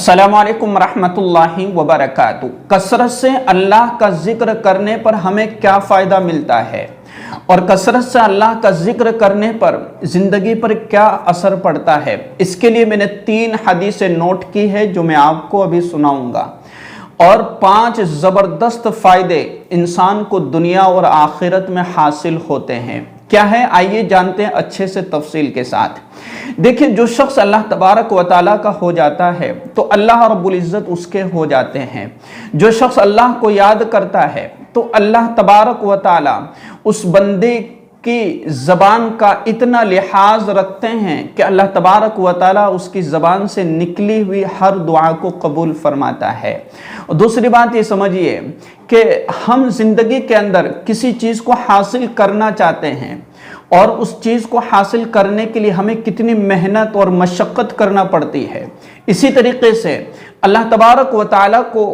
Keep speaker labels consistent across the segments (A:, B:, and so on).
A: अस्सलामु अलैकुम रहमतुल्लाहि व बरकातुहू। कसरत से अल्लाह का जिक्र करने पर हमें क्या फ़ायदा मिलता है और कसरत से अल्लाह का जिक्र करने पर ज़िंदगी पर क्या असर पड़ता है, इसके लिए मैंने 3 हदीसें नोट की है जो मैं आपको अभी सुनाऊंगा। और 5 ज़बरदस्त फ़ायदे इंसान को दुनिया और आखिरत में हासिल होते हैं। क्या है, आइए जानते हैं अच्छे से तफसील के साथ। देखिए, जो शख्स अल्लाह तबारक व तआला का हो जाता है तो अल्लाह रब्बुल इज़्ज़त उसके हो जाते हैं। जो शख्स अल्लाह को याद करता है तो अल्लाह तबारक व तआला उस बंदे की ज़बान का इतना लिहाज रखते हैं कि अल्लाह तबारक व तआला उसकी ज़बान से निकली हुई हर दुआ को कबूल फरमाता है। और दूसरी बात ये समझिए कि हम ज़िंदगी के अंदर किसी चीज़ को हासिल करना चाहते हैं और उस चीज़ को हासिल करने के लिए हमें कितनी मेहनत और मशक्क़त करना पड़ती है। इसी तरीके से अल्लाह तबारक व तआला को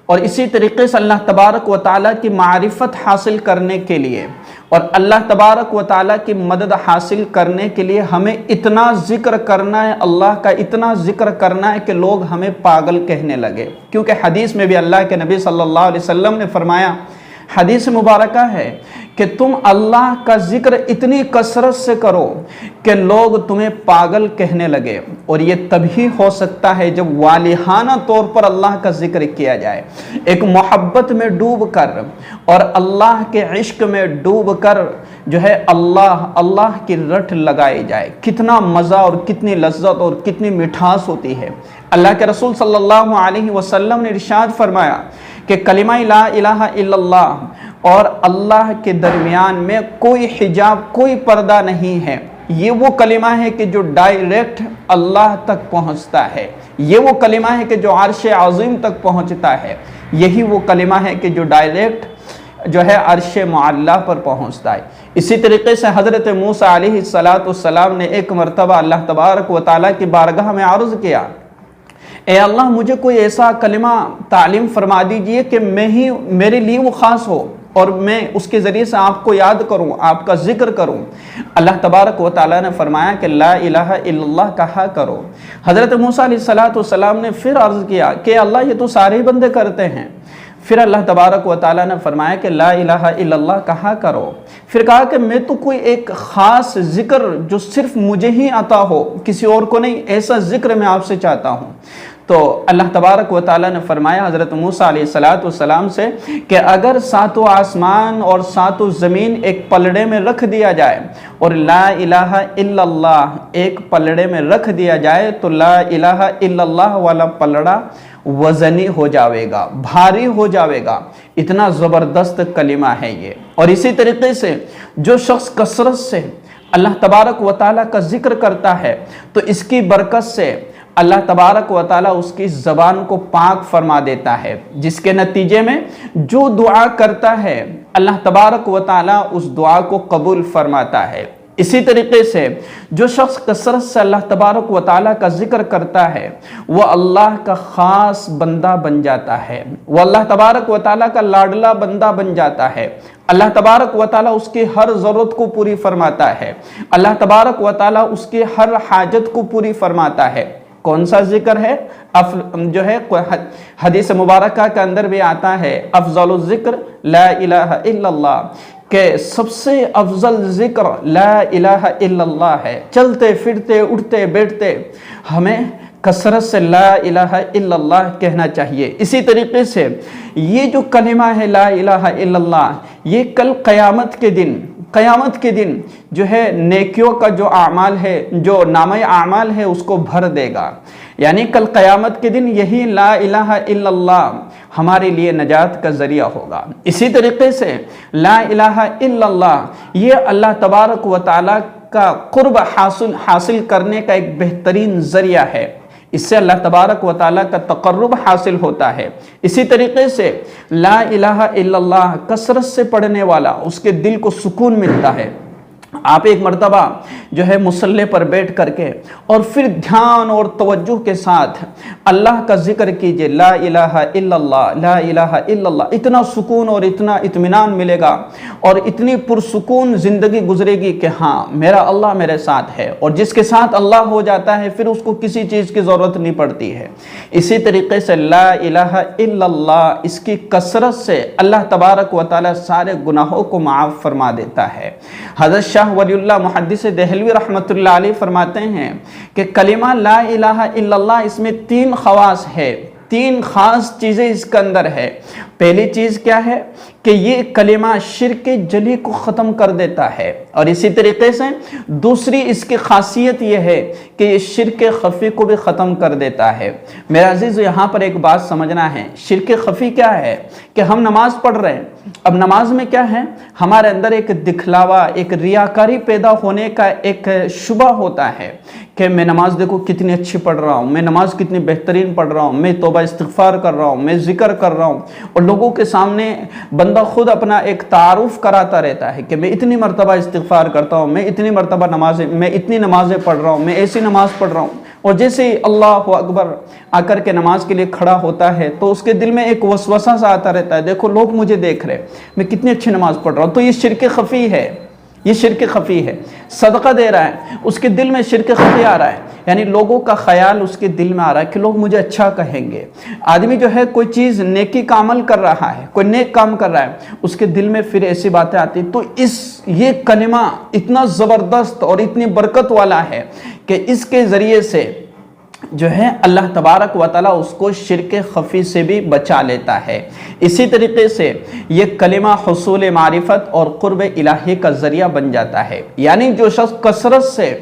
A: और इसी तरीके से अल्लाह तबारक व तआला की मारिफत हासिल करने के लिए और अल्लाह तबारक व तआला की मदद हासिल करने के लिए हमें इतना ज़िक्र करना है, अल्लाह का इतना ज़िक्र करना है कि लोग हमें पागल कहने लगे। क्योंकि हदीस में भी अल्लाह के नबी सल्लल्लाहु अलैहि वसल्लम ने फरमाया, हदीस मुबारका है कि तुम अल्लाह का जिक्र इतनी कसरत से करो कि लोग तुम्हें पागल कहने लगे। और ये तभी हो सकता है जब वालिहाना तौर पर अल्लाह का जिक्र किया जाए, एक मोहब्बत में डूब कर और अल्लाह के इश्क में डूब कर जो है अल्लाह की रट लगाई जाए। कितना मज़ा और कितनी लज्जत और कितनी मिठास होती है। अल्लाह के रसूल सल्लल्लाहु अलैहि वसल्लम ने इरशाद फरमाया कि कलिमा ला इलाहा इल्लल्लाह और अल्लाह के दरमियान में कोई हिजाब, कोई पर्दा नहीं है। ये वो कलिमा है कि जो डायरेक्ट अल्लाह तक पहुंचता है। ये वो कलिमा है कि जो अर्श अज़ीम तक पहुंचता है। यही वो कलिमा है कि जो डायरेक्ट जो है अर्श मुअल्ला पर पहुंचता है। इसी तरीके से हज़रत मूसा अलैहिस्सलाम ने एक मरतबा अल्लाह तबारक व तआला की बारगाह में अर्ज़ किया, ए अल्लाह, मुझे कोई ऐसा कलिमा तालीम फरमा दीजिए कि मेरे लिए वो ख़ास हो और मैं उसके ज़रिए से आपको याद करूं, आपका जिक्र करूं। अल्लाह तबारक व तआला ने फरमाया कि ला इलाहा इल्लल्लाह कहा करो। हज़रत मूसा अलैहिस्सलाम ने फिर अर्ज़ किया कि अल्लाह, ये तो सारे बंदे करते हैं। फिर अल्लाह तबारक व तआला ने फरमाया कि ला इलाहा इल्लल्लाह कहा करो। फिर कहा कि मैं तो कोई एक ख़ास जिक्र जो सिर्फ मुझे ही आता हो, किसी और को नहीं, ऐसा जिक्र मैं आपसे चाहता हूँ। तो अल्लाह तबारक व तआला ने फरमाया हज़रत मूसा अलैहिस्सलाम से कि अगर 7 आसमान और 7 ज़मीन एक पलड़े में रख दिया जाए और ला इलाहा इल्लल्लाह एक पलड़े में रख दिया जाए तो ला इलाहा इल्लल्लाह वाला पलड़ा वज़नी हो जाएगा, भारी हो जाएगा। इतना ज़बरदस्त कलिमा है ये। और इसी तरीके से जो शख्स कसरत से अल्लाह तबारक व तआला का जिक्र करता है तो इसकी बरकत से अल्लाह तबारक व तआला उसकी ज़बान को पाक फरमा देता है, जिसके नतीजे में जो दुआ करता है अल्लाह तबारक व तआला उस दुआ को कबूल फरमाता है। इसी तरीके से जो शख्स कसरत से अल्लाह तबारक व तआला का जिक्र करता है वह अल्लाह का ख़ास बंदा बन जाता है, वह अल्लाह तबारक व तआला का लाडला बंदा बन जाता है। अल्लाह तबारक व तआला उसकी हर ज़रूरत को पूरी फरमाता है। अल्लाह तबारक व तआला उसकी हर हाजत को पूरी फरमाता है। कौन सा जिक्र है? जो है हदीस मुबारका के अंदर भी आता है, अफज़लुल ज़िक्र ला इलाहा इल्लल्लाह, के सबसे अफजल जिक्र ला इलाहा इल्लल्लाह है। चलते फिरते उठते बैठते हमें कसरत से ला इलाहा इल्लल्लाह कहना चाहिए। इसी तरीके से ये जो कलिमा है ला इलाहा इल्लल्लाह, ये कल क़यामत के दिन जो है नेकियों का जो आमाल है, जो नामे आमाल है, उसको भर देगा। यानी कल क़यामत के दिन यही ला इलाहा इल्लल्लाह हमारे लिए नजात का ज़रिया होगा। इसी तरीके से ला इलाहा इल्लल्लाह ये अल्लाह तबारक व तआला का क़ुर्ब हासिल करने का एक बेहतरीन ज़रिया है। इससे अल्लाह तबारक व तआला का तक़र्रुब हासिल होता है। इसी तरीके से ला इलाहा इल्लल्लाह कसरत से पढ़ने वाला उसके दिल को सुकून मिलता है। آپ ایک مرتبہ جو ہے مصلی پر بیٹھ کر کے اور پھر دھیان اور توجہ کے ساتھ اللہ کا ذکر کیجئے، لا الہ الا اللہ، لا الہ الا اللہ، اتنا سکون اور اتنا اطمینان ملے گا اور اتنی پرسکون زندگی گزرے گی کہ ہاں میرا اللہ میرے ساتھ ہے، اور جس کے ساتھ اللہ ہو جاتا ہے پھر اس کو کسی چیز کی ضرورت نہیں پڑتی ہے۔ اسی طریقے سے لا الہ الا اللہ، اس کی کثرت سے اللہ تبارک و تعالی سارے گناہوں کو معاف فرما دیتا ہے۔ حضرت شاہ ولی اللہ محدث دہلوی رحمۃ اللہ علیہ فرماتے ہیں کہ کلمہ لا الہ الا اللہ، اس میں 3 خواص ہے، 3 خاص چیزیں اس کے اندر ہے۔ پہلی چیز کیا ہے کہ یہ کلمہ شرک جلی کو ختم کر دیتا ہے، اور اسی طریقے سے دوسری اس کی خاصیت یہ ہے کہ یہ شرک خفی کو بھی ختم کر دیتا ہے۔ میرا عزیز یہاں پر ایک بات سمجھنا ہے، شرک خفی کیا ہے کہ ہم نماز پڑھ رہے ہیں، اب نماز میں کیا ہے، ہمارے اندر ایک دکھلاوا، ایک ریاکاری پیدا ہونے کا ایک شبہ ہوتا ہے کہ میں نماز دیکھو کتنی اچھی پڑھ رہا ہوں، میں نماز کتنی بہترین پڑھ رہا ہوں، میں توبہ استغفار کر رہا ہوں، میں ذکر کر رہا ہوں، اور لوگوں کے سامنے بندہ خود اپنا ایک تعارف کراتا رہتا ہے کہ میں اتنی مرتبہ استغفار کرتا ہوں، میں اتنی مرتبہ میں اتنی نمازیں پڑھ رہا ہوں، میں ایسی نماز پڑھ رہا ہوں، اور جیسے ہی اللہ اکبر آ کر کے نماز کے لیے کھڑا ہوتا ہے تو اس کے دل میں ایک وسوسہ سا آتا رہتا ہے، دیکھو لوگ مجھے دیکھ رہے، میں کتنی اچھی نماز پڑھ رہا ہوں، تو یہ شرک خفی ہے، یہ شرک خفی ہے۔ صدقہ دے رہا ہے، اس کے دل میں شرک خفی آ رہا ہے، یعنی لوگوں کا خیال اس کے دل میں آ رہا ہے کہ لوگ مجھے اچھا کہیں گے۔ آدمی جو ہے کوئی چیز نیکی کا عمل کر رہا ہے، کوئی نیک کام کر رہا ہے، اس کے دل میں پھر ایسی باتیں آتی، تو یہ کلمہ اتنا زبردست اور اتنی برکت والا ہے کہ اس کے ذریعے سے جو ہے اللہ تبارک و تعالیٰ اس کو شرک خفی سے بھی بچا لیتا ہے۔ اسی طریقے سے یہ کلمہ حصول معرفت اور قرب الہی کا ذریعہ بن جاتا ہے، یعنی جو شخص کثرت سے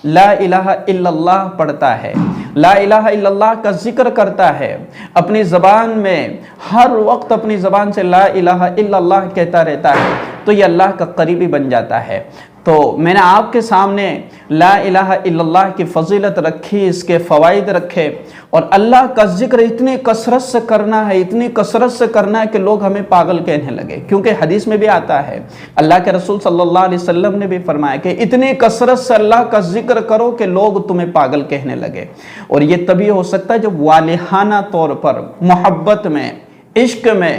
A: لا الہ الا اللہ پڑھتا ہے، لا الہ الا اللہ کا ذکر کرتا ہے، اپنی زبان میں ہر وقت اپنی زبان سے لا الہ الا اللہ کہتا رہتا ہے، تو یہ اللہ کا قریبی بن جاتا ہے۔ تو میں نے آپ کے سامنے لا الہ الا اللہ کی فضیلت رکھی، اس کے فوائد رکھے، اور اللہ کا ذکر اتنی کثرت سے کرنا ہے، اتنی کثرت سے کرنا ہے کہ لوگ ہمیں پاگل کہنے لگے، کیونکہ حدیث میں بھی آتا ہے، اللہ کے رسول صلی اللہ علیہ وسلم نے بھی فرمایا کہ اتنی کثرت سے اللہ کا ذکر کرو کہ لوگ تمہیں پاگل کہنے لگے۔ اور یہ تبھی ہو سکتا ہے جب والہانہ طور پر محبت میں، عشق میں،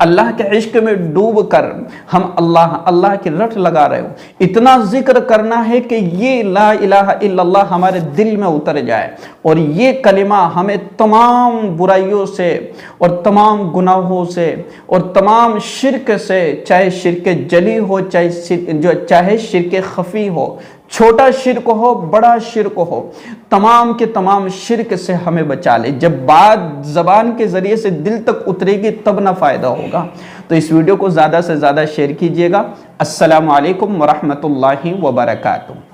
A: اللہ کے عشق میں ڈوب کر ہم اللہ کی رٹ لگا رہے ہو، اتنا ذکر کرنا ہے کہ یہ لا الہ الا اللہ ہمارے دل میں اتر جائے، اور یہ کلمہ ہمیں تمام برائیوں سے اور تمام گناہوں سے اور تمام شرک سے، چاہے شرک جلی ہو چاہے شرک خفی ہو، چھوٹا شرک ہو بڑا شرک ہو، تمام کے تمام شرک سے ہمیں بچا لے۔ جب بات زبان کے ذریعے سے دل تک اترے گی تب نہ فائدہ ہوگا۔ تو اس ویڈیو کو زیادہ سے زیادہ شیئر کیجئے گا۔ السلام علیکم ورحمۃ اللہ وبرکاتہ۔